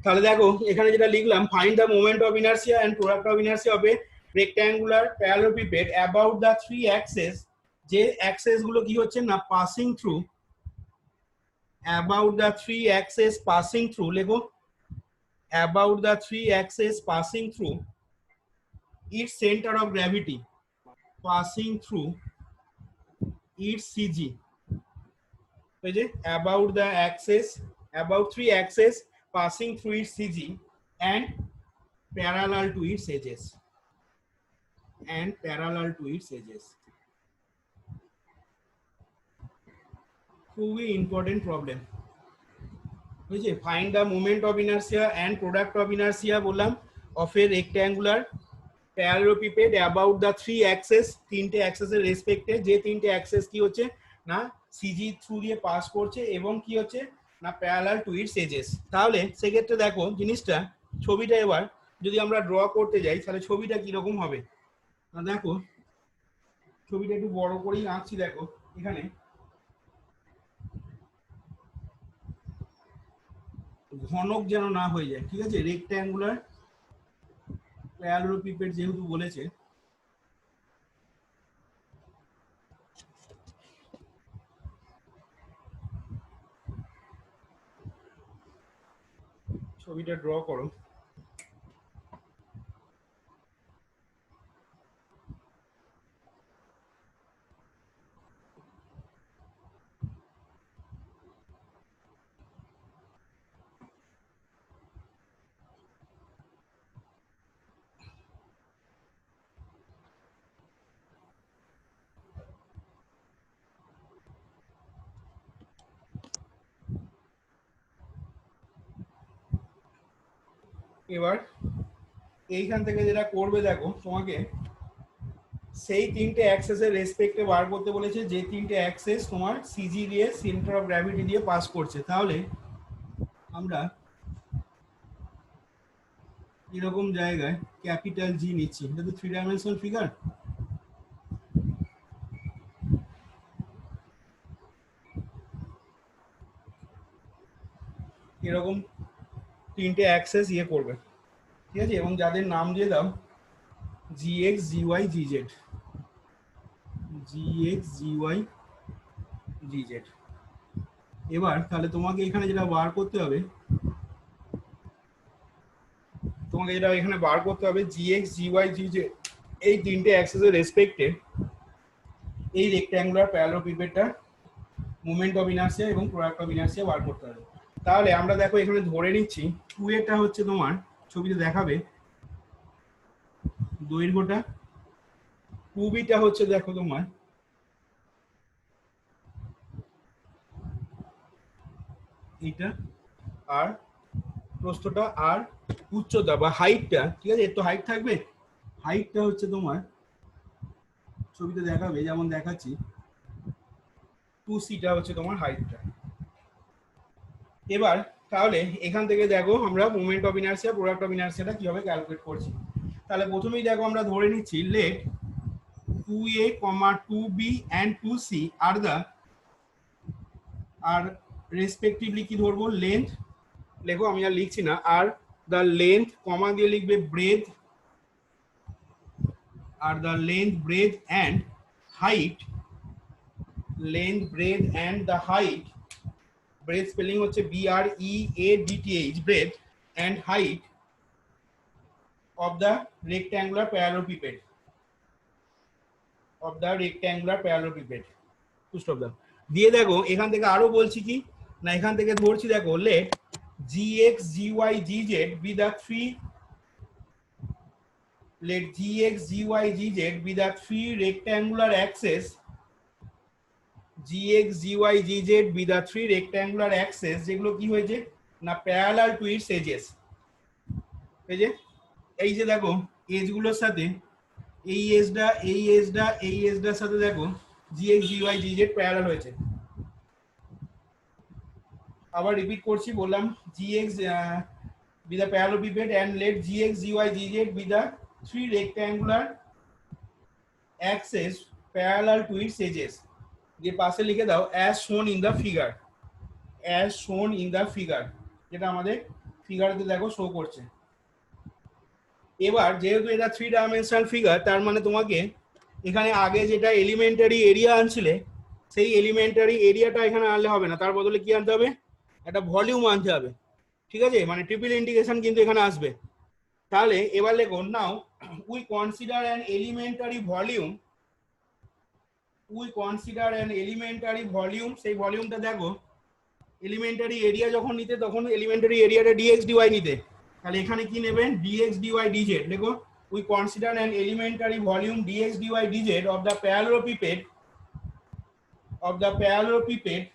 তাহলে দেখো এখানে যেটা লিখলাম, find the moment of inertia and product of inertia of a rectangular parallelepiped about the three axes. যে অ্যাক্সেস গুলো কি হচ্ছে না passing through, about the three axes passing through, লেখো about the three axes passing through its center of gravity, passing through its CG. About the axis, about three axes passing through its CG and parallel to its edges, and parallel to its edges. খুবই important problem বুঝছে। Find the moment of inertia and product of inertia বললাম of a rectangular parallelepiped about the three axes, তিনটে অ্যাক্সেসের রেসপেক্টে, যে তিনটে access কি হচ্ছে না সিজি থ্রু দিয়ে পাস করছে এবং কি হচ্ছে না প্যারালাল টু ইটস এজেস। তাহলে সেক্ষেত্রে দেখো জিনিসটা, ছবিটা এবার যদি আমরা ড্র করতে যাই তাহলে ছবিটা কিরকম হবে না, দেখো ছবিটা একটু বড় করেই আঁকছি। দেখো এখানে ঘনক যেন না হয়ে যায়, ঠিক আছে। রেক্ট্যাঙ্গুলার প্যারালেলোপিপেড যেহেতু বলেছে, ছবিটা ড্র করো। এবার এইখান থেকে যেটা করবে দেখো, তোমাকে সেই তিনটে অ্যাক্সেসের রেসপেক্টে বার করতে বলেছে, যে তিনটে অ্যাক্সেস তোমার সিজি দিয়ে সেন্টার অফ গ্র্যাভিটি দিয়ে পাস করছে। তাহলে আমরা এরকম জায়গায় ক্যাপিটাল জি নিচ্ছি, এটা তো থ্রি ডাইমেনশনাল ফিগার। এরকম তিনটে অ্যাক্সেস ইয়ে করবে, ঠিক আছে, এবং যাদের নাম দিয়ে দাও জিএক্স জিওয়াই জিজেড, জিএক্স জিওয়াই জিজেড। এবার তাহলে তোমাকে এখানে যেটা বার করতে হবে, তোমাকে যেটা এখানে বার করতে হবে জিএক্স জিওয়াই জিজেড, এই তিনটে অ্যাক্সেসের রেসপেক্টে এই রেক্ট্যাঙ্গুলার প্যারালেলোপিপেডটা মোমেন্ট অফ ইনার্সিয়া এবং প্রোডাক্ট অফ ইনার্সিয়া বার করতে হবে। তাহলে আমরা দেখো এখানে ধরে নিচ্ছি টু এটা হচ্ছে তোমার ছবিতে দেখাবে দৈর্ঘ্যটা, টু বিটা হচ্ছে দেখো তোমার এইটা, আর প্রস্থটা আর উচ্চতা বা হাইটটা, ঠিক আছে, এর তো হাইট থাকবে, হাইটটা হচ্ছে তোমার ছবিতে দেখাবে যেমন দেখাচ্ছি, টু সিটা হচ্ছে তোমার হাইটটা। এবার তাহলে এখান থেকে দেখো আমরা moment of inertia product of ইনার্সিয়াটা কিভাবে ক্যালকুলেট করছি। তাহলে প্রথমেই দেখো আমরা ধরে নিচ্ছি late 2a, 2b and 2c R respectively কি ধরবো লেন্থ, লেখো আমি আর লিখছি না, আর দ্য লেন্থ কমা দিয়ে লিখবে ব্রেথ, আর the length breadth and height, length breadth and the height, breadth spelling হচ্ছে BREADTH, breadth and height of the rectangular parallelepiped, of the rectangular parallelepiped, full stop দাও দিয়ে দেখো এখান থেকে আরো বলছি কি না, এখান থেকে ধরছি দেখো let gx gy gz be the three, let gx gy gz be the three rectangular axes, gx gy gz be the three rectangular axes যেগুলো কি হয়েছে না parallel to its edges, এই যে দেখো এজগুলোর সাথে এই এজটা এই এজটা এই এজটার সাথে দেখো জিএক্স জিওয়াই জিজেড প্যারালাল হয়েছে। আবার রিপিট করছি, বললাম GX with the parallelepiped and let gx gy gz be the three rectangular axes parallel to its edges, যে পাশে লিখে দাও as shown in the figure, as shown in the figure, যেটা আমাদের ফিগারেতে দেখো শো করছে। এবার যেহেতু এটা 3 ডাইমেনশনাল ফিগার, তার মানে তোমাকে এখানে আগে যেটা এলিমেন্টারি এরিয়া আনছিলে সেই এলিমেন্টারি এরিয়াটা এখানে আনলে হবে না, তার বদলে কি আনতে হবে, একটা ভলিউম আনতে হবে। ঠিক আছে, মানে ট্রিপল ইন্টিগ্রেশন কিন্তু এখানে আসবে। তাহলে এবার লেখো, now we consider an elementary volume, we consider an elementary volume. সেই ভলিউমটা দেখো, এলিমেন্টারি এরিয়া যখন নিতে তখন এলিমেন্টারি এরিয়াটা ডিএক্স ডিওয়াই নিতে, তাহলে এখানে কি নেবেন, ডিএক্স ডিওয়াই ডিজেড। দেখো, we consider an elementary volume dx dy DZ of the parallelepiped, of the parallelepiped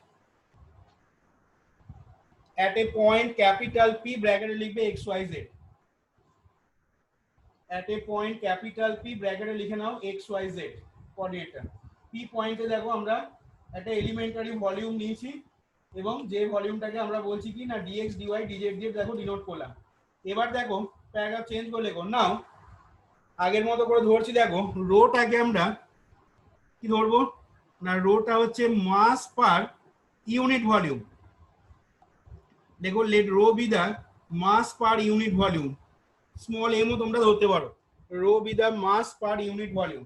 at a point capital P ব্র্যাকেটে লিখবে xyz, at a point capital P ব্র্যাকেটে লিখে নাও xyz কোঅর্ডিনেটটা। P পয়েন্টে দেখো আমরা একটা এলিমেন্টারি ভলিউম নিয়েছি এবং যে ভলিউমটাকে আমরা বলছি কি না dx dy dz দিয়ে দেখো ডিনোট করলাম। এবার দেখো প্যারাগ্রাফ চেঞ্জ করে লেখো, নাও আগের মতো করে ধরছি, দেখো রোটাকে আমরা কি ধরবো না, রোটা হচ্ছে মাস পার ইউনিট ভলিউম। দেখো লেট রো বি দা মাস পার ইউনিট ভলিউম, স্মল এমও তোমরা ধরতে পারো, রো বি দা মাস পার ইউনিট ভলিউম।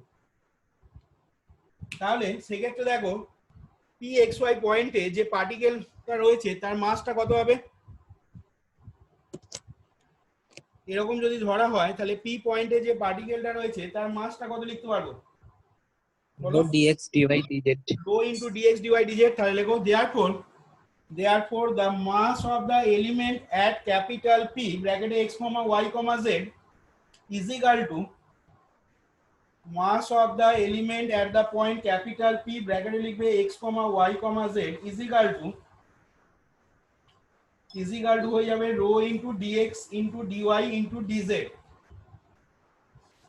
তাহলে সেক্ষেত্রে দেখো পি এক্স ওয়াই পয়েন্টে যে পার্টিকেলটা রয়েছে তার মাসটা কত হবে, এরকম যদি ধরা হয় তাহলে পি পয়েন্টে যে পার্টিকেলটা রয়েছে তার মাসটা কত লিখতে পারবো, বলো, dx dy dz rho into dx dy dz. তাহলে লেখো therefore the mass of the element at capital P bracket x comma y comma z is equal to mass of the element at the point capital P bracket লিখবে x comma y comma z is equal to হয়ে যাবে rho into dx into dy into dz।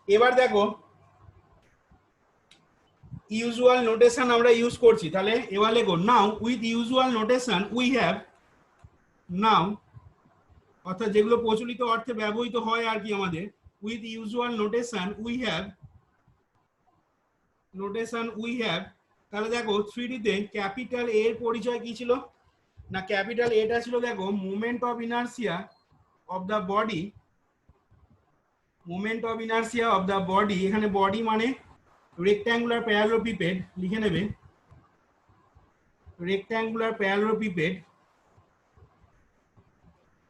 এবার দেখো usual notation আমরা use করছি, তাহলে এবার লেখো, now with usual notation we have, now অর্থাৎ যেগুলো প্রচলিত অর্থে ব্যবহৃত হয় আর কি আমাদের, with usual notation we have, তাহলে দেখো 3D তে ক্যাপিটাল এ এর পরিচয় কি ছিল না, ক্যাপিটাল এটা ছিল দেখো moment of inertia of the body, moment of inertia of the body, এখানে বডি মানে রেক্ট্যাঙ্গুলার প্যারালেলোপিপেড, লিখে নেবে rectangular parallelepiped,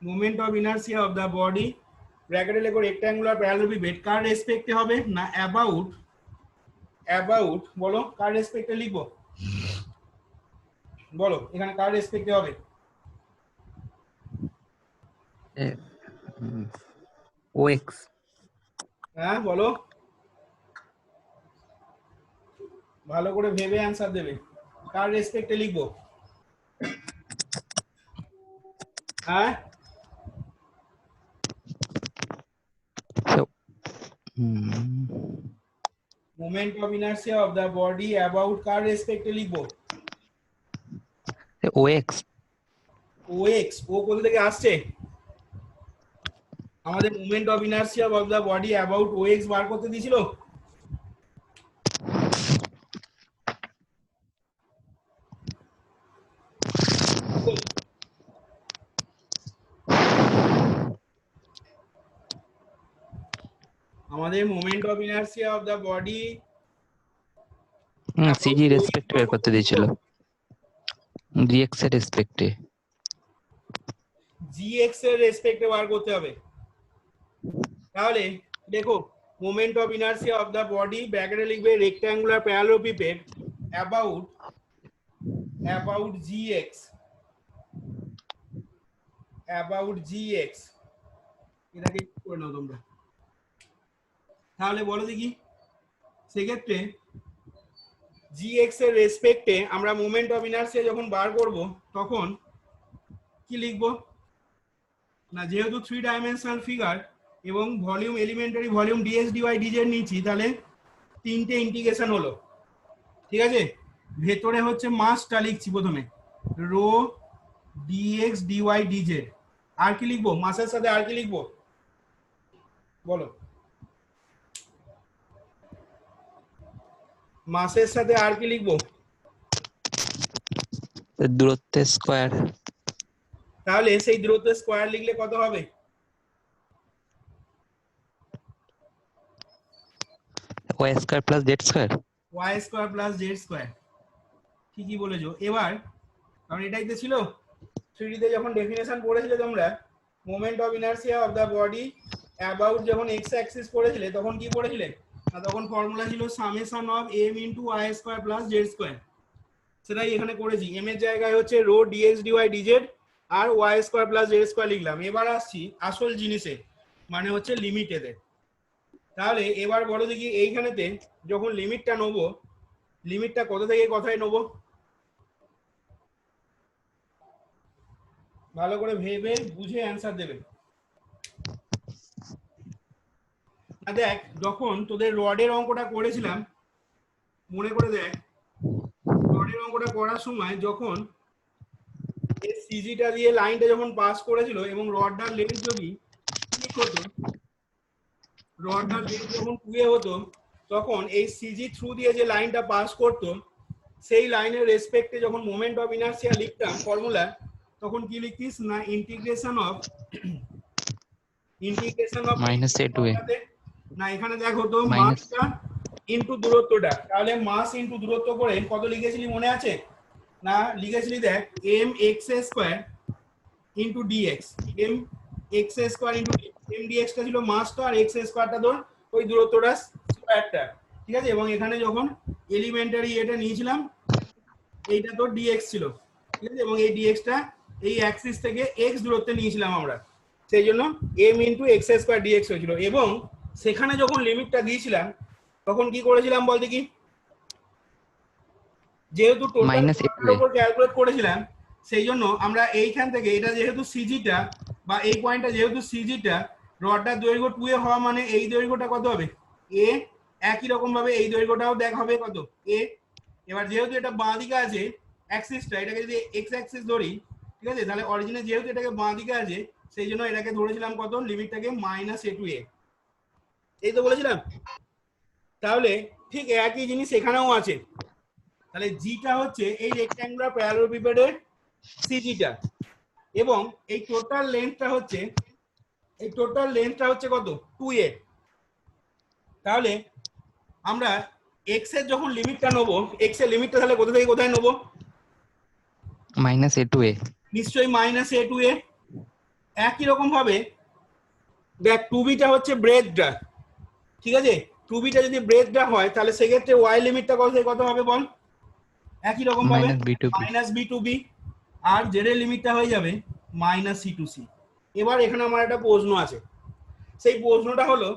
moment of inertia of the body ব্র্যাকেটে লেখো রেক্ট্যাঙ্গুলার প্যারালেলোপিপেড, কার রেসপেক্টে হবে না অ্যাবাউট বলো কার রেসপেক্টে লিখবো, বলো এখানে কার রেসপেক্টে হবে, ox হ্যাঁ বলো, ভালো করে ভেবে অ্যান্সার দেবে, কার রেসপেক্টে লিখবো, হ্যাঁ moment of inertia of the body about কার রেসপেক্টে লিখবো, ox ওএক্স, ও কোথা থেকে আসছে, আমাদের moment of inertia of the body about OX বার করতে দিয়েছিল, আমাদের moment of inertia of the body cg respect বের করতে দিয়েছিল, gx এর রেসপেক্টে, জিএক্স এর রেসপেক্টে বার করতে হবে। তাহলে দেখো moment of inertia of the body ব্র্যাকেটে লিখবে রেক্ট্যাঙ্গুলার প্যারালেলোপিপেড অ্যাবাউট জিএক্স, এটাকে করে নাও তোমরা। তাহলে বলো দেখি সেক্ষেত্রে জিএক্স এর রেসপেক্টে আমরা মোমেন্ট অফ ইনারশিয়া যখন বার করব তখন কি লিখবো না, যেহেতু 3 ডাইমেনশনাল ফিগার এবং volume elementary volume dx dy dz নিয়েছি, তাহলে তিনটে ইন্টিগ্রেশন হলো, ঠিক আছে। ভেতরে হচ্ছে মাসটা লিখছি প্রথমে রো ডিএক্স ডিওয়াই ডিজেড, আর কি লিখবো মাসের সাথে, আর কি লিখবো বলো, মাসের সাথে আর কি লিখবো, দূরত্বের স্কয়ার, তাহলে সেই দূরত্বের স্কয়ার লিখলে কত হবে? Y square plus z square. Y square plus z square, ঠিকই বলেছো। এবার কারণ এটাই তো ছিল 3D তে যখন ডেফিনেশন পড়েছিলে তোমরা, moment of inertia of the body about যখন এক্স অ্যাক্সিস পড়েছিলে তখন কি পড়েছিলে না, তখন ফর্মুলা ছিল summation of m into y square plus z square. সেটাই এখানে করেছি, এম এর জায়গায় হচ্ছে রো ডিএক্স ডিওয়াই ডিজেড আর y square plus z square লিখলাম। এবার আসছি আসল জিনিসে, মানে হচ্ছে লিমিটেতে। তাহলে এবার বলো দেখি এইখানেতে যখন লিমিটটা নেবো, লিমিটটা কত থেকে কোথায় নেবো? ভালো করে ভেবে বুঝে অ্যান্সার দেবে। না দেখ, যখন তোদের রডের অঙ্কটা করেছিলাম মনে করে দেখ, রডের অঙ্কটা করার সময় যখন এই সিজিটা দিয়ে লাইনটা যখন পাস করেছিল এবং রডটার লেন্থ যদি ঠিক হতো, রডটার লেন্থ যখন 2a হতো, তখন এই সিজি থ্রু দিয়ে যে লাইনটা পাস করতো সেই লাইনের রেসপেক্টে যখন মোমেন্ট অফ ইনার্সিয়া লিখতাম ফর্মুলা, তখন কি লিখতিস না integration of minus a to a না, এখানে দেখ হতো মাইনাস মাসটা ইনটু দূরত্বটা। তাহলে মাস ইনটু দূরত্ব করে কত লিখেছিলি মনে আছে না? লিখেছিলি দেখ m x square into dx, m x square into m ডিএক্সটা ছিল মাসটা আর এক্স স্কয়ারটা তোর ওই দূরত্বটা স্কয়ারটা, ঠিক আছে। এবং এখানে যখন এলিমেন্টারি এটা নিয়েছিলাম এইটা তোর ডিএক্স ছিল, ঠিক আছে। এবং এই ডিএক্সটা এই অ্যাক্সিস থেকে এক্স দূরত্বে নিয়েছিলাম আমরা, সেই জন্য m into x square dx হয়েছিল। এবং সেখানে যখন লিমিটটা দিয়েছিলাম তখন কি করেছিলাম বলতে কি, যেহেতু টোটাল মাইনাস এ টু এ উপর ক্যালকুলেট করেছিলাম সেই জন্য আমরা এইখান থেকে এটা যেহেতু সিজিটা বা এই পয়েন্টটা যেহেতু সিজিটা, রডটার দৈর্ঘ্য 2a হওয়া মানে এই দৈর্ঘ্যটা কত হবে a, একই রকম ভাবে এই দৈর্ঘ্যটাও দেখ হবে কত a। এবার যেহেতু এটা বাঁ দিকে আছে অ্যাক্সিসটা, এটাকে যদি এক্স অ্যাক্সিস ধরি, ঠিক আছে, তাহলে অরিজিনে যেহেতু এটাকে বাঁ দিকে আছে সেই জন্য এটাকে ধরেছিলাম কত, লিমিটটাকে মাইনাস a টু a, এই তো বলেছিলাম। তাহলে ঠিক একই জিনিস এখানেও আছে। তাহলে জিটা হচ্ছে এই রেক্ট্যাঙ্গুলার প্যারালেলোপিপেডের সিজিটা, এবং এই টোটাল লেন্থটা হচ্ছে কত 2a। তাহলে আমরা x এর যখন লিমিটটা নেবো, x এর লিমিটটা তাহলে কোথা থেকে কোথায় নেবো? মাইনাস এ টু এ নিশ্চয়ই মাইনাস a টু a। একই রকম ভাবে দেখ 2bটা হচ্ছে ব্রেডটা, ঠিক আছে। 2bটা যদি ব্রেডটা হয় তাহলে সেক্ষেত্রে y লিমিটটা কত থেকে কত হবে বল? একই রকম ভাবে minus b to b minus b to b, আর জেড এর লিমিটটা হয়ে যাবে মাইনাস সি টু সি। এবার এখানে আমার একটা প্রশ্ন আছে, সেই প্রশ্নটা হলো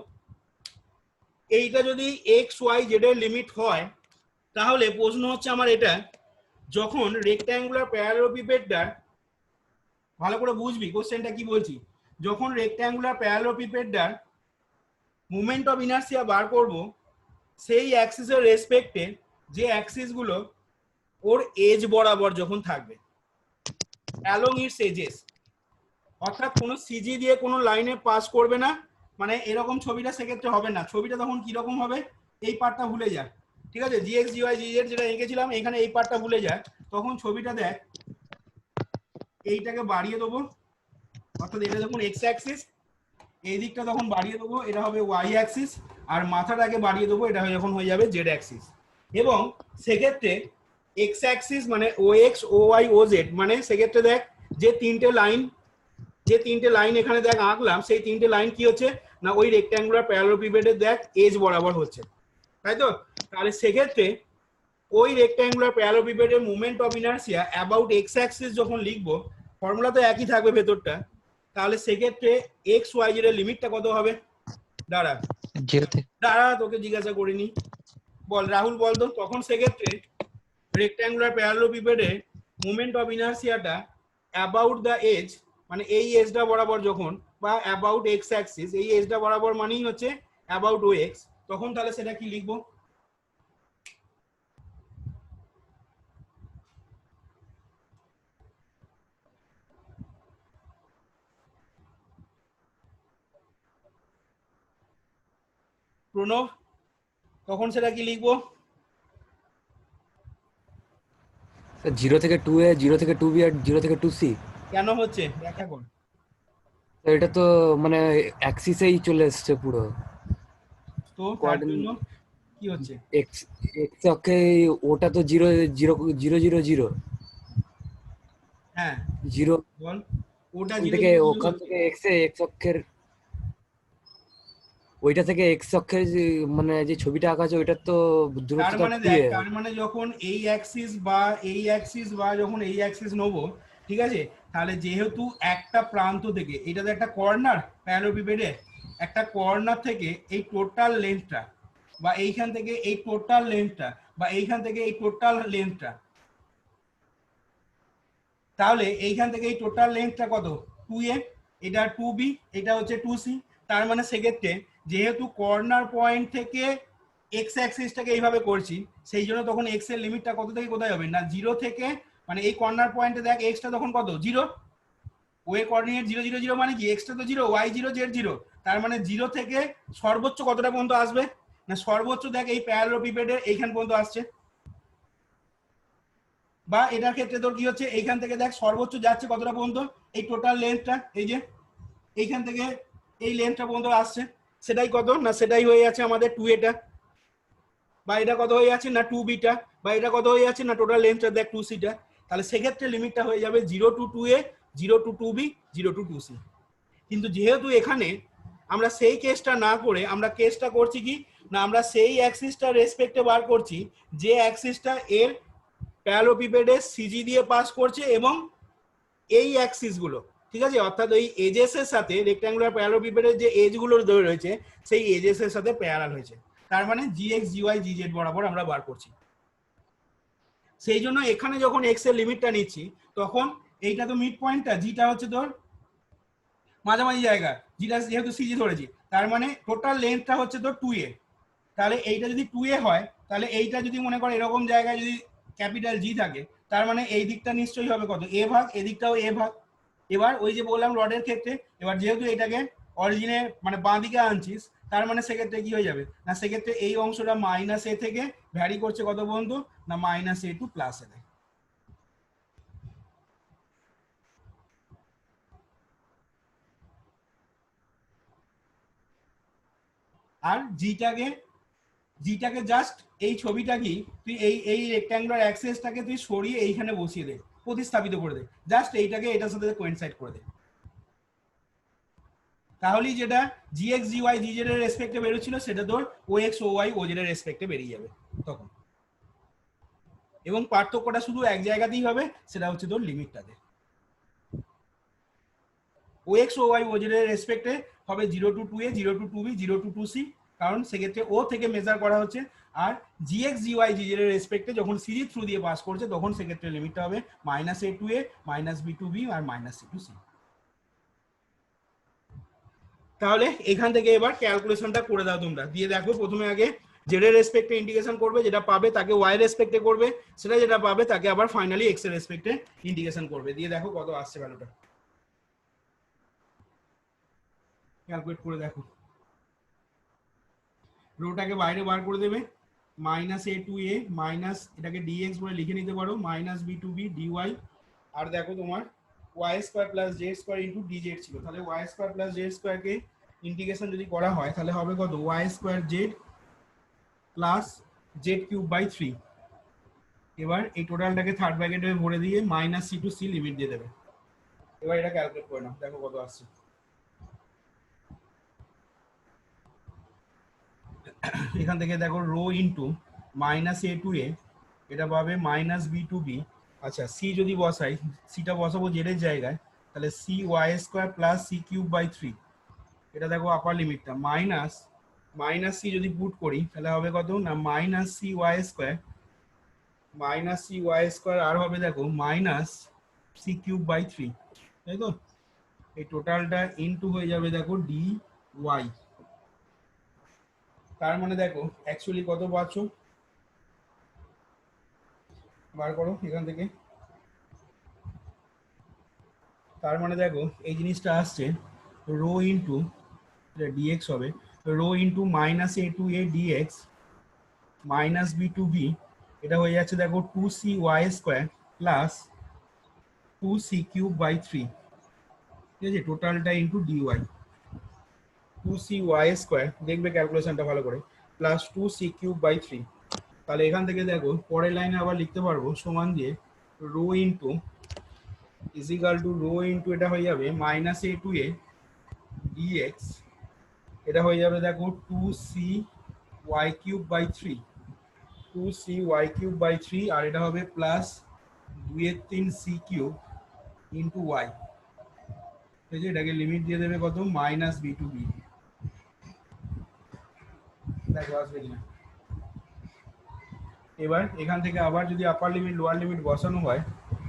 এইটা যদি এক্স ওয়াই জেড এর লিমিট হয়, তাহলে প্রশ্ন হচ্ছে আমার এটা, যখন রেক্ট্যাঙ্গুলার প্যারালেলোপিপেডটার, ভালো করে বুঝবি কোশ্চেনটা কি বলছি, যখন রেক্ট্যাঙ্গুলার প্যারালেলোপিপেডটার মোমেন্ট অফ ইনার্সিয়া বার করব, সেই অ্যাক্সিসের রেসপেক্টে যে অ্যাক্সিসগুলো ওর এজ বরাবর যখন থাকবে অ্যালং ইটস এজেস, অর্থাৎ কোনো সিজি দিয়ে কোনো লাইনে পাস করবে না, মানে এরকম ছবিটা সেক্ষেত্রে হবে না। ছবিটা তখন কিরকম হবে, এই পার্টটা ভুলে যায়, ঠিক আছে, জিএক্স জিওয়াই জিজেড যেটা এঁকেছিলাম এখানে এই পার্টটা ভুলে যায়, তখন ছবিটা দেখ এইটাকে বাড়িয়ে দেবো, অর্থাৎ এটা যখন এক্স অ্যাক্সিস, এই দিকটা তখন বাড়িয়ে দেবো, এটা হবে ওয়াই অ্যাক্সিস, আর মাথাটাকে বাড়িয়ে দেবো, এটা যখন হয়ে যাবে জেড অ্যাক্সিস। এবং সেক্ষেত্রে এক্স অ্যাক্সিস মানে ও এক্স ও ওয়াই ও জেড, মানে সেক্ষেত্রে দেখ যে তিনটে লাইন এখানে দেখ আঁকলাম, সেই তিনটে লাইন কি হচ্ছে না ওই রেক্ট্যাঙ্গুলার প্যারালেলোপিপেডের দেখ এজ বরাবর হচ্ছে, তাই তো। তাহলে সেক্ষেত্রে ওই রেক্ট্যাঙ্গুলার প্যারালেলোপিপেডের moment of inertia about x axis যখন লিখবো, ফর্মুলা তো একই থাকবে ভেতরটা, তাহলে সেক্ষেত্রে এক্স ওয়াই জেড এর লিমিটটা কত হবে? দাঁড়া তোকে জিজ্ঞাসা করিনি, বল রাহুল বল তো, তখন সেক্ষেত্রে রেক্ট্যাঙ্গুলার প্যারালেলোপিপেডের মোমেন্ট অফ ইনার্সিয়াটা অ্যাবাউট দ্য এজ, মানে এই এজটা বরাবর যখন, বা অ্যাবাউট এক্স অ্যাক্সিস এই এজটা বরাবর মানেই হচ্ছে অ্যাবাউট ও এক্স, তখন তাহলে সেটা কি লিখবো? প্রণব, তখন সেটা কি লিখবো? 0 থেকে 2a, 0 থেকে 2b আর 0 থেকে 2c। কেন হচ্ছে ব্যাখ্যা কর। তো এটা তো মানে অ্যাক্সিসেই চলে এসছে পুরো তো তার কোয়ার্ডিন জন্য কি হচ্ছে? এক্স এক্স অক্ষে ওটা তো zero zero zero zero zero হ্যাঁ জিরো বল, ওটা ওখান 0 থেকে 0 0 ওখান হচ্ছে। থেকে এক্স অক্ষের ওইটা থেকে এক্স অক্ষের যে মানে যে ছবিটা আঁকা আছে ওইটার তো তার দূরত্বটা মানে টু দেখ, এ। তার মানে যখন এই অ্যাক্সিস বা এই অ্যাক্সিস বা যখন এই অ্যাক্সিস নেবো, ঠিক আছে, তাহলে যেহেতু একটা প্রান্ত থেকে, এটা তো একটা কর্নার প্যারালোপিপেডের, একটা কর্নার থেকে এই টোটাল লেন্থটা, বা এইখান থেকে এই টোটাল লেন্থটা, বা এইখান থেকে এই টোটাল লেন্থটা, তাহলে এইখান থেকে এই টোটাল লেন্থটা কত? 2a, এটা 2b, এটা হচ্ছে 2c। তার মানে সেক্ষেত্রে যেহেতু কর্নার পয়েন্ট থেকে এক্স অ্যাক্সিসটাকে এইভাবে করছি, সেই জন্য তখন এক্স এর লিমিটটা কত থেকে কোথায় হবে না 0 থেকে, মানে এই কর্নার পয়েন্টে দেখ এক্সটা তখন কত 0, ওয়ে কোঅর্ডিনেট 0 0 0 মানে কি এক্সটা তো 0, ওয়াই 0, জেড 0, তার মানে 0 থেকে সর্বোচ্চ কতটা পর্যন্ত আসবে না সর্বোচ্চ দেখ এই প্যারালোপিপেডের এইখান পর্যন্ত আসছে। বা এটার ক্ষেত্রে তোর কি হচ্ছে, এইখান থেকে দেখ সর্বোচ্চ যাচ্ছে কতটা পর্যন্ত, এই টোটাল লেন্থটা, এই যে এইখান থেকে এই লেন্থটা পর্যন্ত আসছে, সেটাই কত না সেটাই হয়ে যাচ্ছে আমাদের 2a, বা এটা কত হয়ে যাচ্ছে না 2b, বা এটা কত হয়ে যাচ্ছে না টোটাল লেন্থটা দেখ 2c। তাহলে সেক্ষেত্রে লিমিটটা হয়ে যাবে 0 to 2a, 0 to 2b, 0 to 2c। কিন্তু যেহেতু এখানে আমরা সেই কেসটা না করে আমরা কেসটা করছি কি না, আমরা সেই অ্যাক্সিসটা রেসপেক্টে বার করছি যে অ্যাক্সিসটা এর প্যারালোপিপেডে সিজি দিয়ে পাস করছে, এবং এই অ্যাক্সিস গুলো, ঠিক আছে, অর্থাৎ ওই এজেস এর সাথে রেক্ট্যাঙ্গুলার প্যারালোপিপেডের যে এজ গুলো রয়েছে সেই এজেস এর সাথে প্যারালাল হয়েছে। তার মানে জিএক্স জিওয়াই জিজেড বরাবর আমরা বার করছি। সেই জন্য এখানে যখন এক্স এর লিমিটটা নিচ্ছি, তখন এইটা তো মিড পয়েন্টটা, জিটা হচ্ছে তোর মাঝামাঝি জায়গা, জিটা যেহেতু সিজি ধরেছি, তার মানে টোটাল লেন্থটা হচ্ছে তোর 2a। তাহলে এইটা যদি 2a হয়, তাহলে এইটা যদি মনে করো এরকম জায়গায় যদি ক্যাপিটাল জি থাকে, তার মানে এই দিকটা নিশ্চয়ই হবে কত a ভাগ, এদিকটাও a ভাগ। এবার ওই যে বললাম রডের ক্ষেত্রে, এবার যেহেতু এটাকে অরিজিনে মানে বাঁ দিকে আনছিস, তার মানে সেক্ষেত্রে কি হয়ে যাবে না, সেক্ষেত্রে এই অংশটা মাইনাস এ থেকে ভ্যারি করছে কত পর্যন্ত না minus a two plus A. R জিটাকে just এই ছবিটা কি তুই এই রেক্ট্যাঙ্গুলার অ্যাক্সেসটাকে তুই সরিয়ে এইখানে বসিয়ে দে, প্রতিস্থাপিত করে দে, জাস্ট এইটাকে এটার সাথে কোইনসাইড করে দে, তাহলেই যেটা জিএক্স জিওয়াই জিজেড এর রেসপেক্টে বেরোচ্ছিল সেটা তোর ও এক্স ও ওয়াই ওজেড এর রেসপেক্টে বেরিয়ে যাবে তখন। এবং পার্থক্যটা শুধু এক জায়গাতেই হবে, সেটা হচ্ছে তোর লিমিটটাতে। ও এক্স ও ওয়াই ওজেড এর রেসপেক্টে হবে 0 to 2a, 0 to 2b, 0 to 2c, কারণ সেক্ষেত্রে ও থেকে মেজার করা হচ্ছে। আর জিএক্স জিওয়াই জিজেড এর রেসপেক্টে যখন সিজি থ্রু দিয়ে পাস করছে, তখন সেক্ষেত্রে লিমিটটা হবে minus a to a, minus b to b, R minus c to c. তাহলে এখান থেকে এবার ক্যালকুলেশনটা করে দাও তোমরা, দিয়ে দেখো প্রথমে আগে জেড এর রেসপেক্টে ইন্টিগ্রেশন করবে, যেটা পাবে তাকে ওয়াই এর রেসপেক্টে করবে, সেটা যেটা পাবে তাকে আবার ফাইনালি এক্স এর রেসপেক্টে ইন্টিগ্রেশন করবে, দিয়ে দেখো কত আসছে ভ্যালুটা, ক্যালকুলেট করে দেখো। রোটাকে বাইরে বার করে দেবে, minus a to a minus এটাকে ডিএক্স বলে লিখে নিতে পারো, minus b to b dy. আর দেখো তোমার y square plus z square into dz ছিল, তাহলে ওয়াই স্কোয়ার প্লাস জেড স্কোয়ারকে ইন্টিগ্রেশন যদি করা হয় তাহলে হবে কত y square z plus z cube by 3। এবার এই টোটালটাকে থার্ড ব্র্যাকেটে ভরে দিয়ে minus c to c limit দিয়ে দেবে। এবার এটা ক্যালকুলেট করে নাও, দেখো কত আসছে। এখান থেকে দেখো rho into minus a to a, এটা পাবে মাইনাস বি টু বি। আচ্ছা সি যদি বসাই, সিটা বসাবো জেডের জায়গায়, তাহলে c y square plus c cube by 3। এটা দেখো আপার লিমিটটা মাইনাস মাইনাস সি যদি পুট করি তাহলে হবে কত না minus c y square, minus c y square, আর হবে দেখো মাইনাস সি কিউব বাই 3, তাই তো? এই টোটালটা ইনটু হয়ে যাবে দেখো ডি ওয়াই। তার মানে দেখো অ্যাকচুয়ালি কত পাচ্ছ, বার করো এখান থেকে। তার মানে দেখো এই জিনিসটা আসছে রো ইন্টু ডিএক্স হবে, rho into minus a to a dx minus b to b, এটা হয়ে যাচ্ছে দেখো two c y square plus 2c cube by 3, ঠিক আছে, টোটালটা ইন্টু ডিওয়াই 2cy স্কোয়ার, দেখবে ক্যালকুলেশনটা ভালো করে, প্লাস 2c কিউব বাই 3। তাহলে এখান থেকে দেখো পরের লাইনে আবার লিখতে পারবো সমান দিয়ে rho into equal to rho into এটা হয়ে যাবে minus a to a dx, এটা হয়ে যাবে দেখো 2cy cube by 3, 2cy cube by 3, আর এটা হবে plus 2/3 c cube into y, ঠিক আছে, এটাকে লিমিট দিয়ে দেবে কত মাইনাস b টু b, দেখো আসবে কিনা। এবার এখান থেকে আবার যদি আপার লিমিট লোয়ার লিমিট বসানো হয়,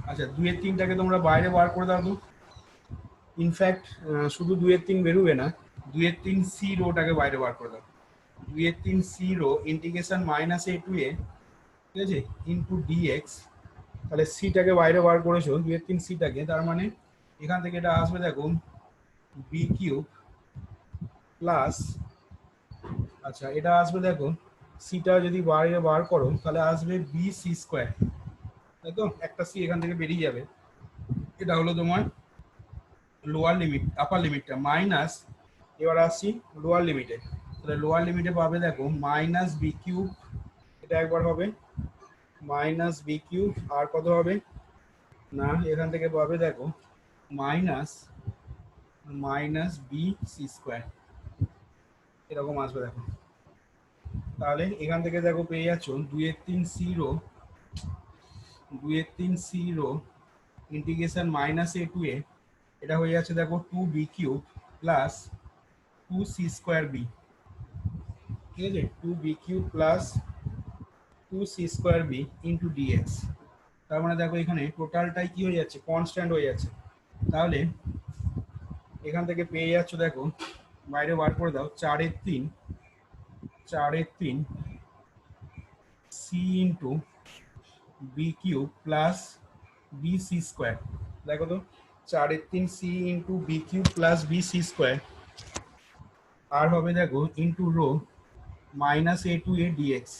আচ্ছা 2/3টাকে তোমরা বাইরে বার করে দাও তো, ইনফ্যাক্ট শুধু 2/3 বেরোবে না, 2/3 সি রোটাকে বাইরে বার করে দাও, 2/3 c rho integration minus a to a, ঠিক আছে, ইন্টু ডিএক্স, তাহলে সিটাকে বাইরে বার করেছো 2/3 সিটাকে, তার মানে এখান থেকে এটা আসবে দেখো বি কিউব প্লাস, আচ্ছা এটা আসবে দেখো সিটা যদি বাইরে বার করো তাহলে আসবে বি সি স্কোয়ার, তাই তো, একটা সি এখান থেকে বেরিয়ে যাবে, এটা হলো তোমার লোয়ার লিমিট। আপার লিমিটটা মাইনাস, এবার আসছি লোয়ার লিমিটে, তাহলে লোয়ার লিমিটে পাবে দেখো মাইনাস বি কিউব, এটা একবার হবে মাইনাস বি কিউব, আর কত হবে না এখান থেকে পাবে দেখো মাইনাস বি সি স্কোয়ার, এরকম আসবে দেখো। তাহলে এখান থেকে দেখো পেয়ে যাচ্ছ 2/3 c rho integration minus a to a, এটা হয়ে যাচ্ছে দেখো 2b cube plus 2c square B, ঠিক আছে, 2b cube plus 2c square b into dx, তার মানে দেখো এখানে টোটালটাই কি হয়ে যাচ্ছে কনস্ট্যান্ট হয়ে যাচ্ছে। তাহলে এখান থেকে পেয়ে যাচ্ছ দেখো বাইরে বার করে দাও 4/3 c into b cube plus b c square, দেখো তো 4/3 c into b cube plus b c square, আর হবে দেখো into rho minus a to a dx.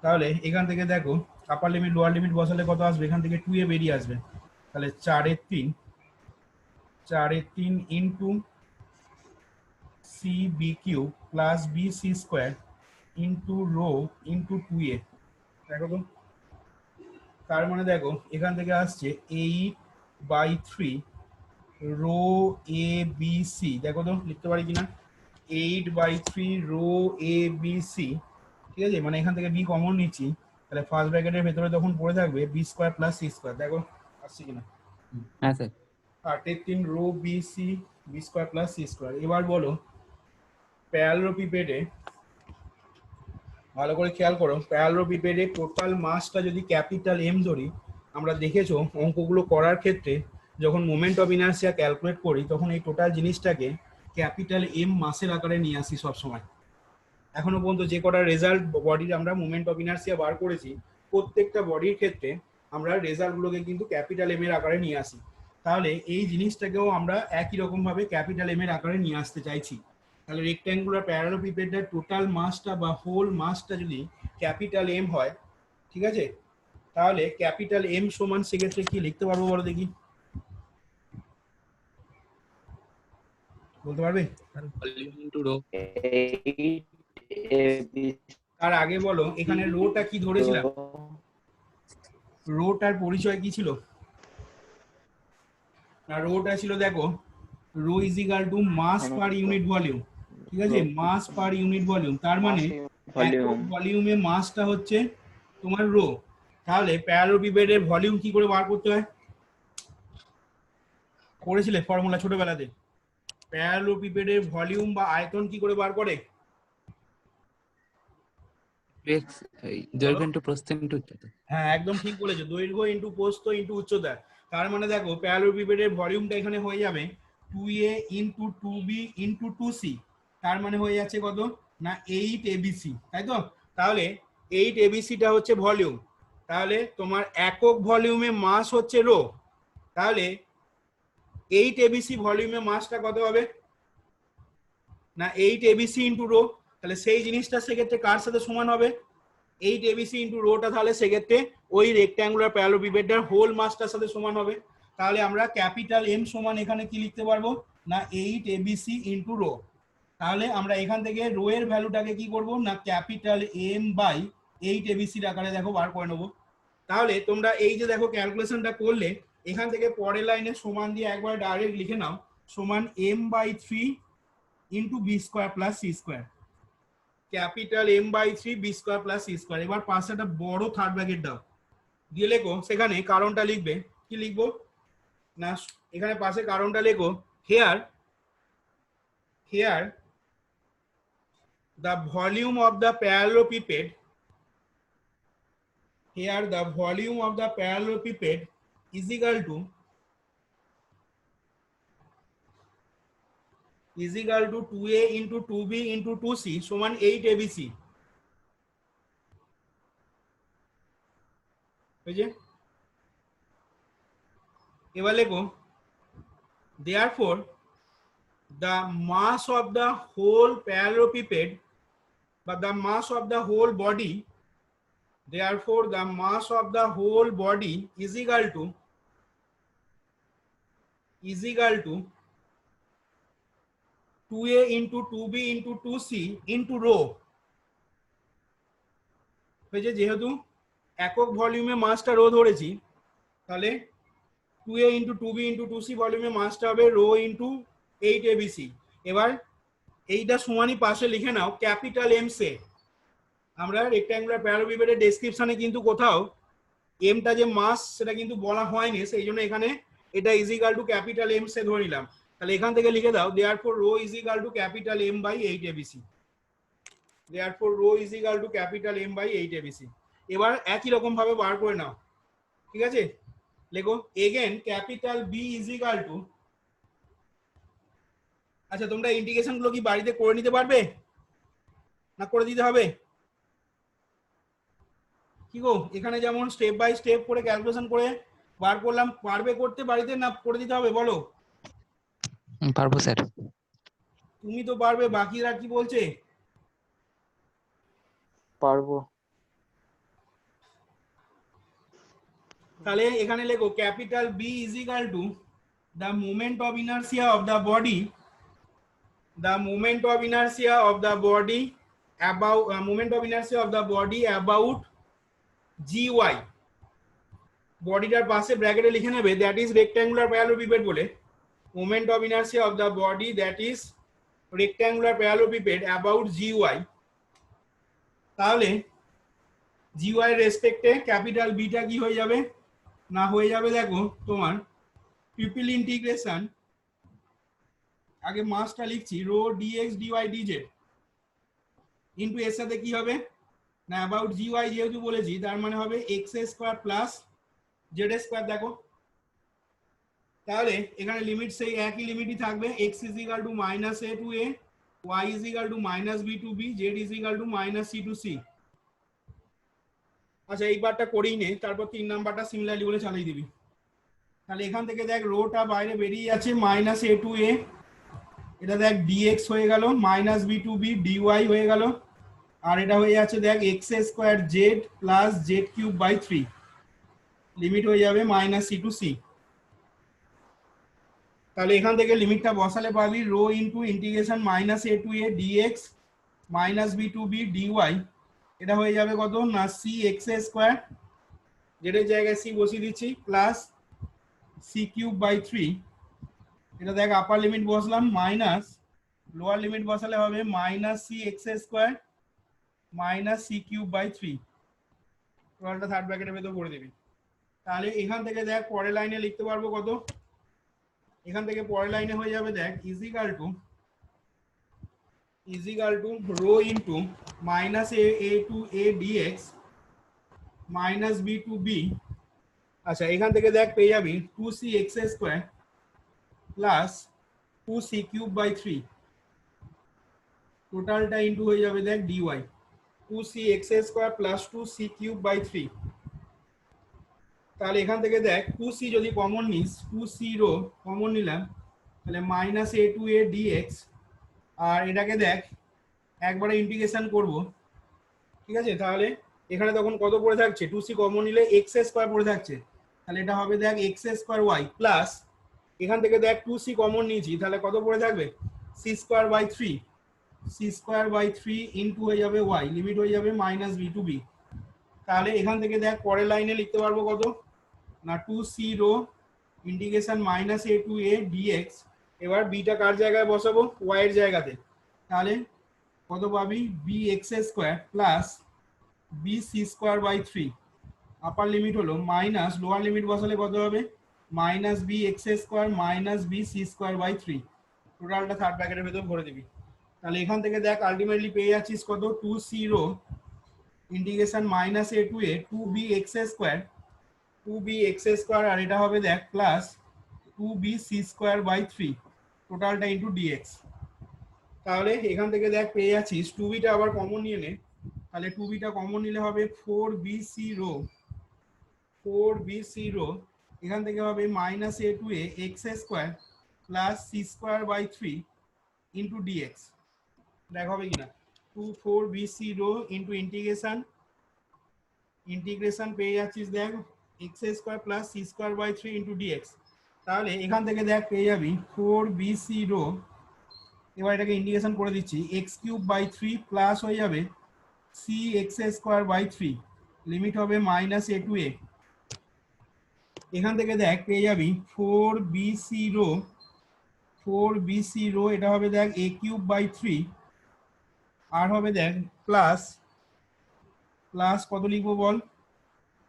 তাহলে এখান থেকে দেখো আপার লিমিট লোয়ার লিমিট বসালে কত আসবে, এখান থেকে 2a বেরিয়ে আসবে, তাহলে 4/3 into c b cube plus b c square into rho into 2a, দেখো তো, তার মানে দেখো এখান থেকে আসছে 8/3 রো এ বি সি, দেখো তো লিখতে পারি কিনা, 8/3 রো এ বি সি, ঠিক আছে, মানে এখান থেকে বি কমন নিচ্ছি, তাহলে ফার্স্ট ব্র্যাকেটের ভেতরে তখন পড়ে থাকবে b square plus c square, দেখো আসছে কিনা, হ্যাঁ sir. 8/3 rho b c b square plus c square. এবার বলো প্যারালোপিপেডে, ভালো করে খেয়াল করো, প্যারালোপিপেডে টোটাল মাসটা যদি ক্যাপিটাল এম ধরি, আমরা দেখেছো অঙ্কগুলো করার ক্ষেত্রে যখন মোমেন্ট অফ ইনার্সিয়া ক্যালকুলেট করি তখন এই টোটাল জিনিসটাকে ক্যাপিটাল এম মাসের আকারে নিয়ে আসি সবসময়। এখনো পর্যন্ত যে কটা রেজাল্ট বডির আমরা মোমেন্ট অফ ইনার্সিয়া বার করেছি, প্রত্যেকটা বডির ক্ষেত্রে আমরা রেজাল্টগুলোকে কিন্তু ক্যাপিটাল এম এর আকারে নিয়ে আসি। তাহলে এই জিনিসটাকেও আমরা একই রকম ভাবে ক্যাপিটাল এম এর আকারে নিয়ে আসতে চাইছি। তাহলে রেক্ট্যাঙ্গুলার প্যারালোপিপেডের টোটাল মাসটা বা হোল মাসটা যদি ক্যাপিটাল এম হয়, ঠিক আছে, তাহলে ক্যাপিটাল এম সমান সেক্ষেত্রে কি লিখতে পারবো বলো দেখি, বলতে পারবে? Volume into rho. তার আগে বলো এখানে রোটা কি ধরেছিলাম, রোটার পরিচয় কি ছিল, আর রোটা ছিল দেখো rho is equal to mass per unit volume, ঠিক আছে, মাস পার ইউনিট ভলিউম, তার মানে ভলিউমে মাসটা হচ্ছে তোমার রো। তাহলে প্যারালোপিপেডের ভলিউম কি করে বার করতে হয়, করেছিলে ফর্মুলা ছোটবেলাতে, প্যারালোপিপেডের ভলিউম বা আয়তন কি করে বার করে, দৈর্ঘ্য ইনটু প্রস্থ ইনটু উচ্চতা। হ্যাঁ একদম ঠিক বলেছো, দৈর্ঘ্য ইন্টু প্রস্থ ইন্টু উচ্চতা। তার মানে দেখো প্যারালোপিপেডের ভলিউমটা এখানে হয়ে যাবে 2a into 2b into 2c, তার মানে হয়ে যাচ্ছে কত না 8 abc, তাই তো। তাহলে 8 abcটা হচ্ছে ভলিউম, তাহলে তোমার একক ভলিউমে মাস হচ্ছে রো, তাহলে 8 abc ভলিউমে মাসটা কত হবে না 8 abc ইন্টু রো, তাহলে সেই জিনিসটা সেক্ষেত্রে কার সাথে সমান হবে 8 এবিসি ইন্টু রোটা, তাহলে সেক্ষেত্রে ওই রেক্ট্যাঙ্গুলার প্যারালোপিপেডটার হোল মাসটার সাথে সমান হবে। তাহলে আমরা ক্যাপিটাল এম সমান এখানে কি লিখতে পারবো না 8 এবিসি ইন্টু রো। তাহলে আমরা এখান থেকে রো এর ভ্যালুটাকে কি করব না ক্যাপিটাল এম বাই 8 এবিসির আকারে দেখো বার করে নেবো। তাহলে তোমরা এই যে দেখো ক্যালকুলেশনটা করলে এখান থেকে পরের লাইনে সমান দিয়ে একবার ডাইরেক্ট লিখে নাও, সমান m by 3 into b square plus c square, capital M by 3 b square plus c square. এবার পাশে একটা বড় থার্ড ব্র্যাকেট দাও, দিয়ে লেখো সেখানে কারণটা লিখবে, কি লিখবো না এখানে পাশে কারণটা লেখো hair the volume of the parallelepiped, here the volume of the parallelepiped is equal to 2a into 2b into 2c সমান 8 abc। বুঝে? এবার লেখো therefore the mass of the whole parallelepiped but the mass of the whole body, therefore the mass of the whole body is equal to 2a into 2b into 2c into rho। হয়েছে? যেহেতু একক ভলিউমে মাসটা rho ধরেছি, তাহলে 2a into 2b into 2c ভলিউমে মাসটা হবে rho into 8 abc। এবার এইটা সমানই পাশে লিখে নাও ক্যাপিটাল এম সে। আমরা রেক্ট্যাঙ্গুলার প্যারালোপিপেডের ডেসক্রিপশনে কিন্তু কোথাও এমটা যে মাস সেটা কিন্তু বলা হয়নি, সেই জন্য এখানে এটা is equal to capital M say ধরে নিলাম। তাহলে এখান থেকে লিখে দাও therefore rho is equal to capital M by 8 abc, therefore rho is equal to capital M by 8 abc. এবার একই রকম ভাবে বার করে নাও, ঠিক আছে? লেখো again capital b is equal to, আচ্ছা তোমরা ইন্টিগ্রেশন গুলো কি বাড়িতে করে নিতে পারবে না করে দিতে হবে? কি গো, এখানে যেমন স্টেপ বাই স্টেপ করে ক্যালকুলেশন করে বার করলাম, পারবে করতে বাড়িতে না করে দিতে হবে বলো? পারবো স্যার। তুমি তো পারবে, বাকিরা কি বলছে? পারবো। তাহলে এখানে লেখো capital b is equal to the moment of inertia of the body, the moment of inertia of the body about moment of inertia of the body about gy, বডিটার পাশে ব্র্যাকেটে লিখে নেবে দ্যাট ইজ রেক্ট্যাঙ্গুলার প্যারালোপিপেড বলে, moment of inertia of the body that is rectangular parallelepiped about gy। তাহলে gy এর রেসপেক্টে capital beta কি হয়ে যাবে না হয়ে যাবে দেখো তোমার ট্রিপল ইন্টিগ্রেশন, আগে মাসটা লিখছি rho dx dy dz into এর সাথে কি হবে না অ্যাবাউট জিওয়াই যেহেতু বলেছি তার মানে হবে x square plus z square. দেখো তাহলে এখানে লিমিট সেই একই লিমিটই থাকবে, x is equal to minus a to a, y is equal to minus b to b, z is equal to minus c to c. আচ্ছা এই পার্টটা করেই নে, তারপর 3 নাম্বারটা সিমিলারলি বলে চালিয়ে দিবি। তাহলে এখান থেকে দেখ রোটা বাইরে বেরিয়ে যাচ্ছে মাইনাস এ টু এ, এটা দেখ ডিএক্স হয়ে গেল, minus b to b dy হয়ে গেল, আর এটা হয়ে যাচ্ছে দেখ x square z plus z cube by 3, limit হয়ে যাবে মাইনাস সি টু সি। তাহলে এখান থেকে লিমিটটা বসালে পাবি rho into integration minus a to a dx minus b to b dy, এটা হয়ে যাবে কত না সি এক্স স্কোয়ার, জেডের জায়গায় সি বসিয়ে দিচ্ছি, প্লাস সি কিউব বাই 3, এটা দেখ আপার লিমিট বসলাম মাইনাস লোয়ার লিমিট বসালে হবে minus c x square minus c cube by 3, টোটালটা থার্ড ব্র্যাকেটের ভেতর করে দিবি। তাহলে এখান থেকে দেখ পরের লাইনে লিখতে পারবো কত, এখান থেকে পরের লাইনে হয়ে যাবে দেখ is equal to rho into minus a to a dx minus b to b. আচ্ছা এখান থেকে দেখ পেয়ে যাবি 2c x square plus 2c cube by 3, টোটালটা ইন্টু হয়ে যাবে দেখ dy 2c x square plus 2c cube by 3। তাহলে এখান থেকে দেখ 2c যদি কমন নিস 2c রো কমন নিলাম, তাহলে minus a to a dx, আর এটাকে দেখ একবারে ইন্টিগ্রেশন করব, ঠিক আছে? তাহলে এখানে তখন কত পড়ে থাকছে, 2c কমন নিলে এক্স স্কোয়ার পড়ে থাকছে, তাহলে এটা হবে দেখ এক্স স্কোয়ার ওয়াই প্লাস এখান থেকে দেখ 2c কমন নিয়েছি, তাহলে কত পড়ে থাকবে c square by 3, c square by 3 into হয়ে যাবে ওয়াই, লিমিট হয়ে যাবে মাইনাস বি টু বি। তাহলে এখান থেকে দেখ পরের লাইনে লিখতে পারবো কত না 2c rho integration minus a to a dx. এবার বিটা কার জায়গায় বসাবো, ওয়াই এর জায়গাতে, তাহলে কত পাবি b x square plus b c square by 3, upper limit হলো মাইনাস লোয়ার লিমিট বসালে কত হবে minus b x square minus b c square by 3, টোটালটা থার্ড ব্র্যাকেটের ভেতর ভরে দিবি। তাহলে এখান থেকে দেখ আলটিমেটলি পেয়ে যাচ্ছিস কত 2c rho integration minus a to a 2b x square 2b x square আর এটা হবে দেখ plus 2b C square by 3, টোটালটা ইন্টু ডিএক্স। তাহলে এখান থেকে দেখ পেয়ে যাচ্ছিস 2bটা আবার কমন নিয়ে নে, তাহলে 2bটা কমন নিলে হবে 4bc রো 4bc রো এখান থেকে হবে minus a to a x square plus c square by 3 into dx. দেখ হবে কিনা 4bc রো ইন্টু ইন্টিগ্রেশন পেয়ে যাচ্ছিস দেখ x square plus c square by 3 into dx. তাহলে এখান থেকে দেখ পেয়ে যাবি 4bc রো, এবার এটাকে ইন্টিগ্রেশন করে দিচ্ছি এক্স কিউব বাই 3 প্লাস হয়ে যাবে c x square by 3, limit হবে মাইনাস এ টু এ। এখান থেকে দেখ পেয়ে যাবি 4bc রো এটা হবে দেখ এ কিউব বাই 3 আর হবে দেখ প্লাস কত লিখবো বল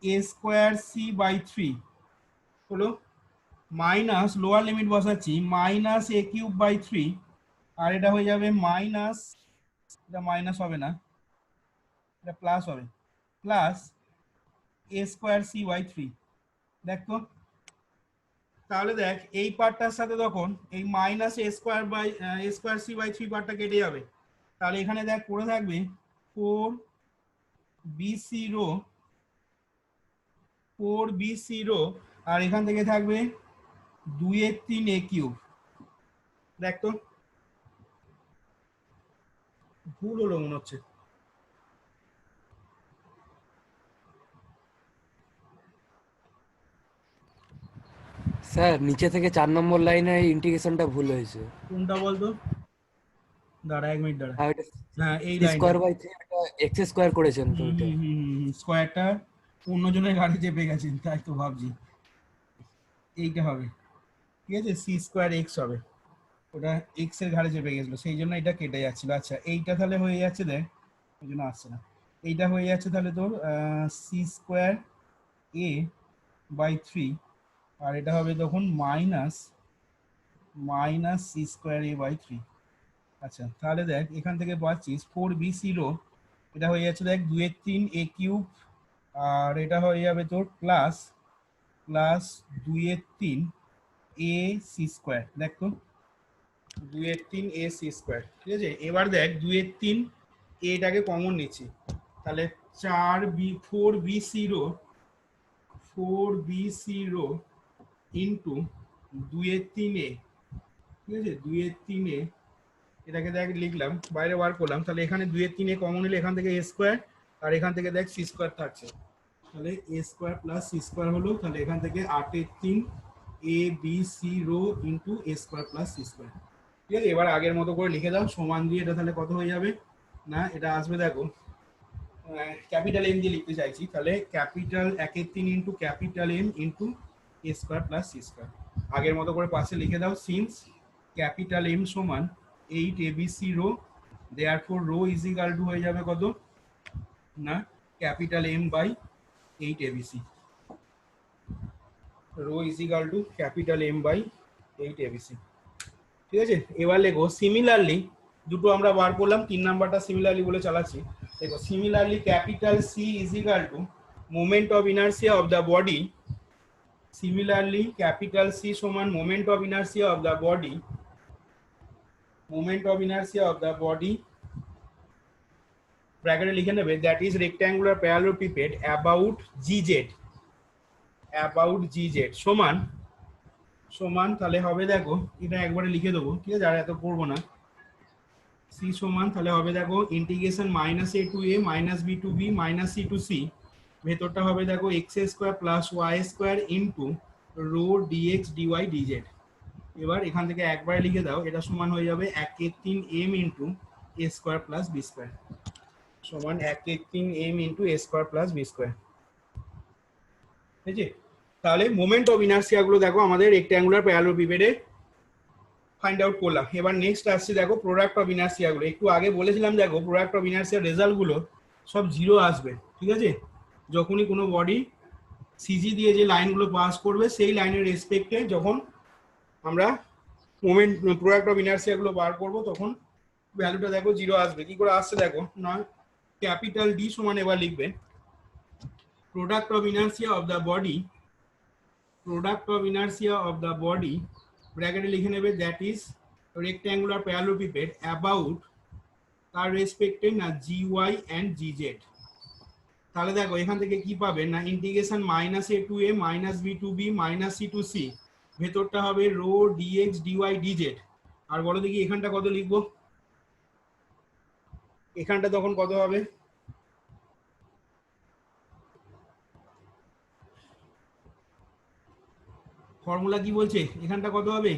এ স্কোয়ার সি বাই 3 হলো মাইনাস লোয়ার লিমিট বসাচ্ছি মাইনাস এ কিউব বাই 3 আর এটা হয়ে যাবে মাইনাস, এটা মাইনাস হবে না এটা প্লাস হবে, plus a square c by 3। দেখ তো তাহলে দেখ এই পার্টটার সাথে তখন এই minus a square c by 3 পার্টটা কেটে যাবে, তাহলে এখানে দেখ পড়ে থাকবে 4bc রো আর এখান থেকে থাকবে 2/3 এ কিউব। দেখ তো ভুল হলো মনে হচ্ছে, স্যার নিচে থেকে 4 নম্বর লাইনে ইন্টিগ্রেশনটা ভুল হয়েছে। কোনটা বলতো, দাঁড়া 1 মিনিট দাঁড়া। আর এটা হ্যাঁ এই সি লাইনটা স্কোয়ার বাই 3 এটা এক্স স্কোয়ার করেছেন তো এটা। স্কোয়ারটা অন্যজনের ঘাড়ে চেপে গেছেন তাই তো ভাবছি এইটা হবে, ঠিক আছে সি স্কোয়ার এক্স হবে, ওটা এক্স এর ঘাড়ে চেপে গেছিল সেই জন্য এটা কেটে যাচ্ছিল। আচ্ছা এইটা তাহলে হয়ে যাচ্ছে দেখ ওই জন্য আসছে না, এইটা হয়ে যাচ্ছে তাহলে তোর সি স্কোয়ার এ বাই 3 আর এটা হবে তখন minus c square a by 3। আচ্ছা তাহলে দেখ এখান থেকে পাচ্ছিস 4bc রো এটা হয়ে যাচ্ছে দেখ 2/3 এ কিউব আর এটা হয়ে যাবে তোর প্লাস 2/3 এ সি স্কোয়ার। দেখ তো 2/3 এ সি স্কোয়ার, ঠিক আছে। এবার দেখ 2/3 এটাকে কমন নিচ্ছি, তাহলে 4bc রো ইন্টু 2/3 এ, ঠিক আছে 2/3 এ এটাকে দেখ লিখলাম বাইরে বার করলাম, তাহলে এখানে 2/3 এ কমন নিলে এখান থেকে এ স্কোয়ার আর এখান থেকে দেখ সি স্কোয়ার থাকছে, তাহলে এ স্কোয়ার প্লাস সি স্কোয়ার হলো, তাহলে এখান থেকে 8/3 A B C rho into a square plus c square. ঠিক আছে এবার আগের মতো করে লিখে দাও সমান দিয়ে, এটা তাহলে কত হয়ে যাবে না এটা আসবে দেখো ক্যাপিটাল এম দিয়ে লিখতে চাইছি, তাহলে capital 1/3 into capital M into a square plus c square. আগের মতো করে পাশে লিখে দাও সিন্স ক্যাপিটাল এম সমান 8 abc রো, therefore rho is equal to হয়ে যাবে কত না capital M by 8 abc, rho is equal to capital M by 8 abc। ঠিক আছে এবার লেখো সিমিলারলি, দুটো আমরা বার করলাম 3 নাম্বারটা সিমিলারলি বলে চালাচ্ছি। দেখো similarly capital C is equal to moment of inertia of the body, similarly capital C সমান moment of inertia of the body, moment of inertia of the body ব্র্যাকেটে লিখে নেবে that is rectangular parallelepiped about GZ সমান তাহলে হবে দেখো এটা একবারে লিখে দেবো, ঠিক আছে আর এত করবো না, সি সমান তাহলে হবে দেখো integration minus a to a minus b to b minus c to c, ভেতরটা হবে দেখো x square plus y square into rho dx dy dz. এবার এখান থেকে একবারে লিখে দাও, এটা সমান হয়ে যাবে 1/3m into a square plus B square সমান 1/3m into a square plus B square. ঠিক আছে, তাহলে মোমেন্ট অফ ইনার্সিয়া গুলো দেখো আমাদের রেক্ট্যাঙ্গুলার প্যারালোপিপেডে ফাইন্ড আউট করলাম। এবার নেক্সট আসছে দেখো প্রোডাক্ট অফ ইনার্সিয়া গুলো। একটু আগে বলেছিলাম দেখো প্রোডাক্ট অফ ইনার্সিয়ার রেজাল্ট গুলো সব জিরো আসবে। ঠিক আছে, যখনই কোনো বডি সিজি দিয়ে যে লাইনগুলো পাস করবে সেই লাইনের রেসপেক্টে যখন আমরা মোমেন্ট প্রোডাক্ট অফ ইনার্সিয়া গুলো বার করবো তখন ভ্যালুটা দেখো জিরো আসবে। কি করে আসছে দেখো না, ক্যাপিটাল ডি সমান এবার লিখবে product of inertia of the body, product of inertia of the body ব্র্যাকেটে লিখে নেবে that is rectangular parallelepiped about তার রেসপেক্টে না G y and G z. তাহলে দেখো এখান থেকে কি পাবে না integration minus a to a minus b to b minus c to c, ভেতরটা হবে রো ডিএক্স ডিওয়াই ডিজেড। আর বলো দেখি এখানটা কত লিখবো, এখানটা তখন কত হবে, ফর্মুলা কি বলছে এখানটা কত হবে,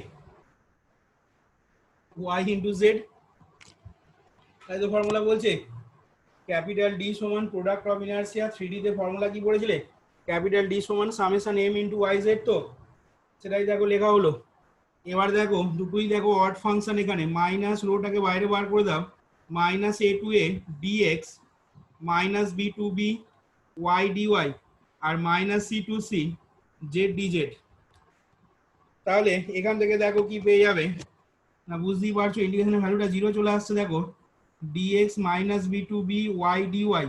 ওয়াই ইন্টু জেড, তাই তো ফর্মুলা বলছে ক্যাপিটাল ডি সমান প্রোডাক্ট অফ ইনার্সিয়া। 3D তে ফর্মুলা কি পড়েছিলে, ক্যাপিটাল ডি সমান summation m into y z, তো সেটাই দেখো লেখা হলো। এবার দেখো দুটোই দেখো অড ফাংশন, এখানে মাইনাস রোটাকে বাইরে বার করে দাও, minus a to a dx minus b to b y dy আর minus c to c z dz. তাহলে এখান থেকে দেখো কি পেয়ে যাবে না, বুঝতেই পারছো ইন্টিগ্রেশনের ভ্যালুটা জিরো চলে আসছে দেখো, dx minus b to b y dy.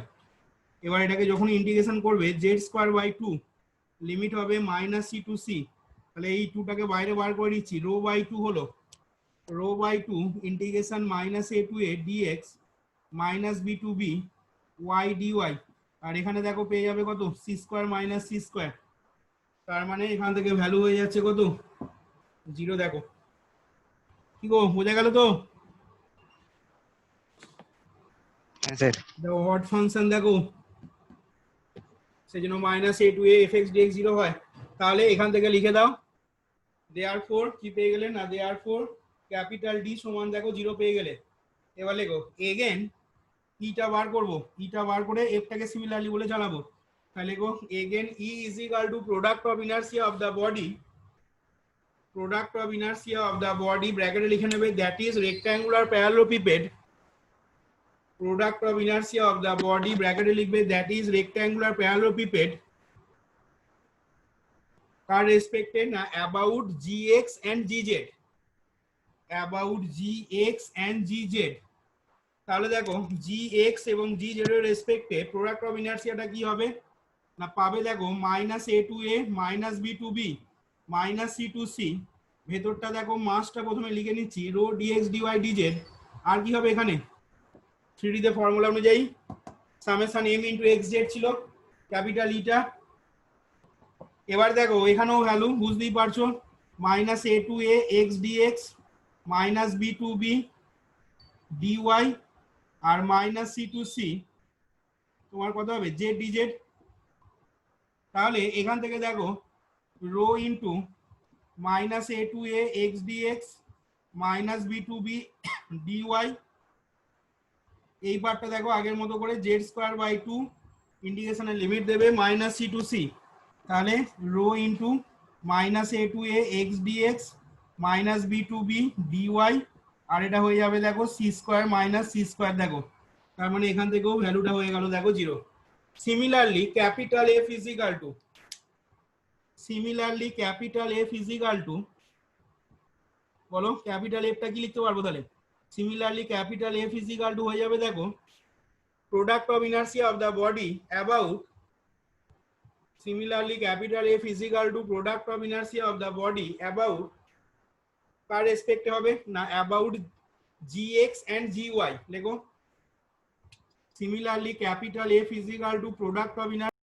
এবার এটাকে যখন ইন্টিগ্রেশন করবে z square by two, limit হবে মাইনাস সি টু সি, তাহলে এই টুটাকে বাইরে বার করে দিচ্ছি, রো বাই টু হলো rho by two integration minus a to a dx minus b to b y dy. আর এখানে দেখো পেয়ে যাবে কত, c square minus c square, তার মানে এখান থেকে ভ্যালু হয়ে যাচ্ছে কত, জিরো। দেখো কি গো বোঝা গেল তো, হ্যাঁ স্যার। দেখো হট ফাংশন দেখো সেই জন্য minus a to a f x dx zero হয়। তাহলে এখান থেকে লিখে দাও দেয়ারফর কি পেয়ে গেলে না, দেয়ারফর ক্যাপিটাল ডি সমান দেখো জিরো পেয়ে গেলে। এবার লেখো এগেন ইটা বার করবো, ইটা বার করে এফটাকে সিমিলারলি বলে চালাবো। তাহলে লেখো again E is equal to product of inertia of the body, product of inertia of the body ব্র্যাকেটে লিখে নেবে that is rectangular parallelepiped, product of inertia of the body ব্র্যাকেটে লিখবে দ্যাট ইজ রেক্ট্যাঙ্গুলার প্যারালোপিপেড কার রেসপেক্টে না about G x and G z, about G x and G z. তাহলে দেখো জি এক্স এবং জি জেড এর রেসপেক্টে প্রোডাক্ট অফ ইনার্সিয়াটা কি হবে না, পাবে দেখো minus a to a minus b to b minus c to c, ভেতরটা দেখো মাসটা প্রথমে লিখে নিচ্ছি রো ডিএক্স ডিওয়াই ডিজেড। আর কি হবে এখানে 3D তে ফর্মুলা অনুযায়ী summation m into x z ছিল ক্যাপিটাল ইটা। এবার দেখো এখানেও ভ্যালু বুঝতেই পারছো, minus a to a x dx minus b to b dy আর মাইনাস সি টু সি তোমার কত হবে জেড ডিজেড। তাহলে এখান থেকে দেখো rho into minus a to a x dx minus b to b dy, এই পার্টটা দেখো আগের মতো করে জেড স্কোয়ার বাই টু ইন্টিগ্রেশনের লিমিট দেবে মাইনাস সি টু সি, তাহলে rho into minus a to a x dx minus b to b dy আর এটা হয়ে যাবে দেখো c square minus c square. দেখো তার মানে এখান থেকেও ভ্যালুটা হয়ে গেল দেখো zero. Similarly capital F is equal two, similarly capital F is equal two, বলো ক্যাপিটাল এফটা কি লিখতে পারবো তাহলে, similarly capital F is equal to হয়ে যাবে দেখো product of inertia of the body about, similarly capital F is equal to product of inertia of the body about কার রেসপেক্টে হবে না about gx and gy লেখো, similarly capital F is equal to product of inertia